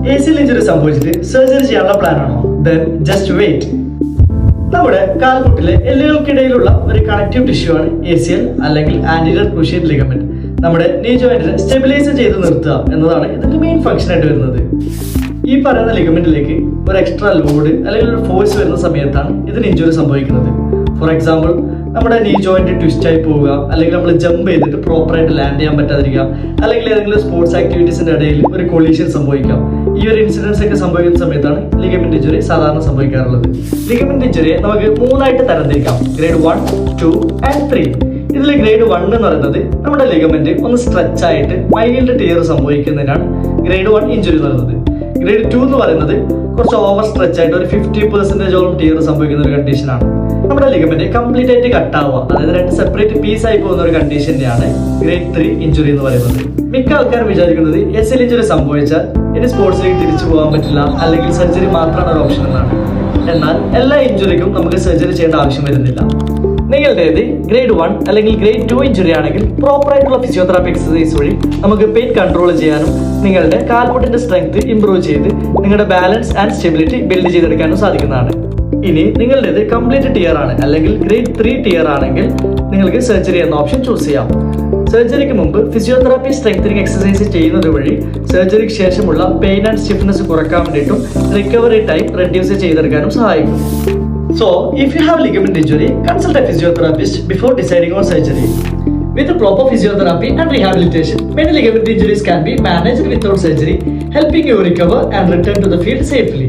ACL injury സംഭവിച്ചിട്ട് surgery ചെയ്യാനുള്ള plan ആണോ? Then just wait. നമ്മുടെ കാൽമുട്ടിലെ എല്ലുകൾക്കിടയിലുള്ള ഒരു കണക്റ്റീവ് ടിഷ്യൂ ആണ് ACL അല്ലെങ്കിൽ ആന്റീരിയർ ക്രൂഷ്യറ്റ് ലിഗമെന്റ്. നമ്മുടെ നീ ജോയിന്റിനെ സ്റ്റെബിലൈസ് ചെയ്ത് നിർത്തുക എന്നതാണ് ഇതിന്റെ മെയിൻ ഫംഗ്ഷൻ ആയിട്ട് വരുന്നത്. ഈ പറയുന്ന ലിഗമെന്റിലേക്ക് ഒരു എക്സ്ട്രാ ലോഡ് അല്ലെങ്കിൽ ഒരു ഫോഴ്സ് വരുന്ന സമയത്താണ് ഇതിന് ഇഞ്ചുറി സംഭവിക്കുന്നത്. ഫോർ എക്സാമ്പിൾ, നമ്മുടെ നീ ജോയിന്റ് ട്വിസ്റ്റ് ആയി പോവുക, അല്ലെങ്കിൽ നമ്മൾ ജമ്പ് ചെയ്തിട്ട് പ്രോപ്പറായിട്ട് ലാൻഡ് ചെയ്യാൻ പറ്റാതിരിക്കുക, അല്ലെങ്കിൽ ഏതെങ്കിലും സ്പോർട്സ് ആക്ടിവിറ്റീസിന്റെ ഇടയിൽ ഒരു കൊളീഷൻ സംഭവിക്കാം. ഈ ഒരു ഇൻസിഡൻസ് ഒക്കെ സംഭവിക്കുന്ന സമയത്താണ് ലിഗമെന്റ് ഇഞ്ചുറി സാധാരണ സംഭവിക്കാറുള്ളത്. ലിഗമെന്റ് ഇഞ്ചുറിയെ നമുക്ക് മൂന്നായിട്ട് തരംതിരിക്കാം: ഗ്രേഡ് 1, 2 and 3. ഇതിൽ ഗ്രേഡ് 1 എന്ന് പറയുന്നത് നമ്മുടെ ലിഗമെന്റ് ഒന്ന് സ്ട്രെച്ച് ആയിട്ട് മൈൽഡ് ടിയർ സംഭവിക്കുന്നതിനാണ് ഗ്രേഡ് 1 ഇഞ്ചുറി എന്ന് പറയുന്നത്. ഗ്രേഡ് 2 എന്ന് പറയുന്നത് കുറച്ച് ഓവർ സ്ട്രെച്ച് ആയിട്ട് ഒരു 50% ടിയർ സംഭവിക്കുന്ന ഒരു കണ്ടീഷനാണ്. നമ്മുടെ ലിഗമെന്റ് കംപ്ലീറ്റ് ആയിട്ട് കട്ടാവുക, അതായത് രണ്ട് സെപ്പറേറ്റ് പീസ് ആയി പോകുന്ന ഒരു കണ്ടീഷനെയാണ് ഗ്രേഡ് 3 ഇഞ്ചുറി എന്ന് പറയുന്നത്. മിക്ക ആൾക്കാരും വിചാരിക്കുന്നത് ACL ഇഞ്ചുറി സംഭവിച്ചാൽ ഇനി സ്പോർട്സിലേക്ക് തിരിച്ചു പോകാൻ പറ്റില്ല, അല്ലെങ്കിൽ സർജറി മാത്രമാണ് ഒരു ഓപ്ഷൻ എന്നാണ്. എന്നാൽ എല്ലാ ഇഞ്ചുറിക്കും നമുക്ക് സർജറി ചെയ്യേണ്ട ആവശ്യം വരുന്നില്ല. നിങ്ങളുടേത് ഗ്രേഡ് 1 അല്ലെങ്കിൽ ഗ്രേഡ് 2 ഇഞ്ചുറി ആണെങ്കിൽ പ്രോപ്പർ ആയിട്ടുള്ള ഫിസിയോതെറാപ്പി എക്സസൈസ് വഴി നമുക്ക് പെയിൻ കൺട്രോൾ ചെയ്യാനും നിങ്ങളുടെ കാൽമുട്ടിന്റെ സ്ട്രെങ്ത് ഇംപ്രൂവ് ചെയ്ത് നിങ്ങളുടെ ബാലൻസ് ആൻഡ് സ്റ്റെബിലിറ്റി ബിൽഡ് ചെയ്തെടുക്കാനും സാധിക്കുന്നതാണ്. ഇനി നിങ്ങളുടേത് കംപ്ലീറ്റ് ടിയർ ആണ് അല്ലെങ്കിൽ ഗ്രേഡ് 3 ടിയർ ആണെങ്കിൽ നിങ്ങൾക്ക് സർജറി എന്ന ഓപ്ഷൻ ചൂസ് ചെയ്യാം. സർജറിക്ക് മുമ്പ് ഫിസിയോതെറാപ്പി സ്ട്രെങ്തനിങ് എക്സസൈസ് ചെയ്യുന്നത് വഴി സർജറിക്ക് ശേഷമുള്ള പെയിൻ ആൻഡ് സ്റ്റിഫ്നെസ് കുറക്കാൻ വേണ്ടിയിട്ടും റിക്കവറി ടൈം റെഡ്യൂസ് ചെയ്തെടുക്കാനും സഹായിക്കും. So, if you have ligament injury, consult a physiotherapist before deciding on surgery. With proper physiotherapy and rehabilitation, many ligament injuries can be managed without surgery, helping you recover and return to the field safely.